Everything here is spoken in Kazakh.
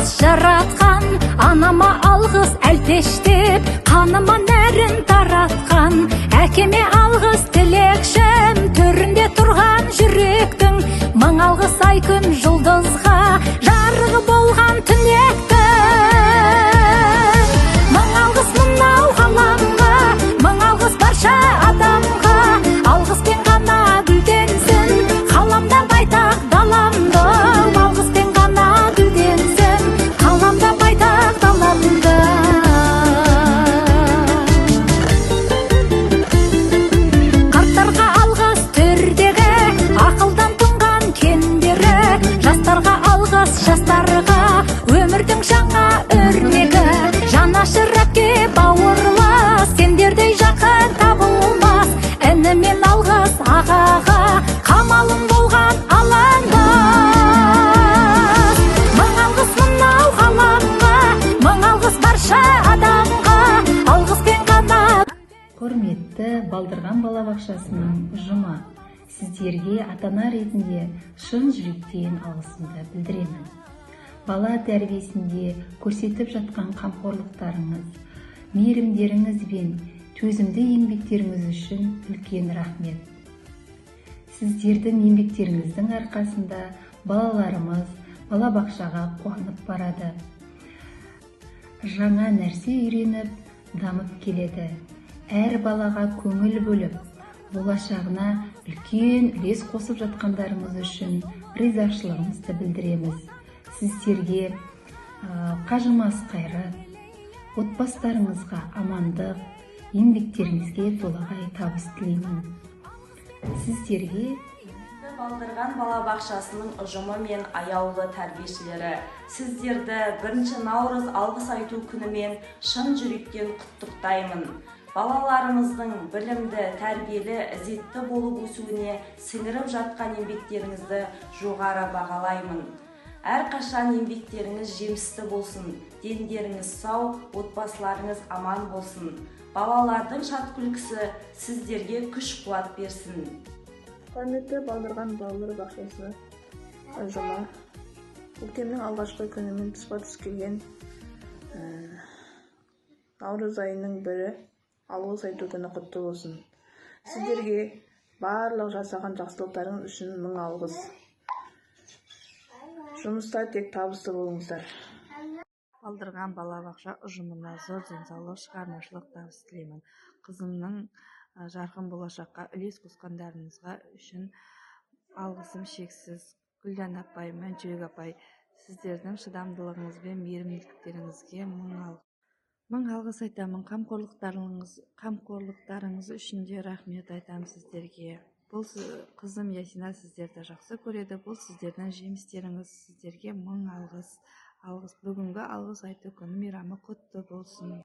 алғыс жаратқан, анама алғыс әлпештеп, қаныма нәрін таратқан. Әкеме алғыс тілекшім, төрінде тұрған жүректің. Мың алғыс ай күн жұлдызға, жарығы болған түнектің. Мың алғыс мынау ғаламға, мың алғыс барша адамға. Алғыспен ғана гүлденсін ғаламда байтақ даламды. Алғыспен ғана гүлденсін ғаламда байтақ даламды. Қарттарға алғыс төрдегі, ақылдан тұнған кендері. Жастарға алғыс жастарға, өмірдің жаңа өрнегі. Жанашыр әпке бауырлас, сендердей жақын табылмас. Інімен алғыс ағаға, қамалым болған алаңдас. Мың алғыс мынау ғаламға, мың алғыс барша адамға. Алғыспен ғана. Құрметті Балдырған балабақшасының ұжымы, сіздерге ата-ана ретінде шын жүректен алғысымды білдіремін. Бала тәрбиесінде көрсетіп жатқан қамқорлықтарыңыз, мейірімдеріңіз бен төзімді еңбектеріңіз үшін үлкен рахмет. Сіздердің еңбектеріңіздің арқасында балаларымыз балабақшаға қуанып барады. Жаңа нәрсе үйреніп, дамып келеді. Әр балаға көңіл бөліп, болашағына үлкен үлес қосып жатқандарыңыз үшін ризашылығымызды білдіреміз. Сіздерге қажымас қайрат, отбасыларыңызға амандық, еңбектеріңізге толағай табыс тілеймін. Сіздерге Балдырған балабақшасының ұжымы мен аяулы тәрбиешілері, сіздерді 1 наурыз алғыс айту күнімен шын жүректен құттықтаймын. Балаларымыздың білімді, тәрбиелі, ізетті болып өсуіне сіңіріп жатқан еңбектеріңізді жоғары бағалаймын. Әрқашан еңбектеріңіз жемісті болсын, дендеріңіз сау, отбасыларыңыз аман болсын. Балалардың шат күлкісі сіздерге күш-қуат берсін. Құрметті Балдырған балалар бақшасы ұжымы, көктемнің алғашқы күнімен тұспа-тұс келген наурыз айының 1-і алғыс айту күні құтты болсын. Сіздерге барлық жасаған жақсылықтарыңыз үшін мың алғыс. Жұмыста тек табысты болыңыздар. Балдырған балабақша ұжымына зор денсаулық, шығармашылық табыс тілеймін. Қызымның жарқын болашаққа үлес қосқандарыңызға үшін алғысым шексіз. Гүлдан апай, Мәншүрек апай, сіздердің шыдамдылығыңыз бен мейірімділіктеріңізге мың алғыс айтамын. Қамқорлықтарыңыз үшін де рахмет айтамын сіздерге. Бұл қызым Ясина сіздерді жақсы көреді. Бұл сіздердің жемістеріңіз. Сіздерге мың алғыс. Бүгінгі алғыс айту күні мейрамы құтты болсын.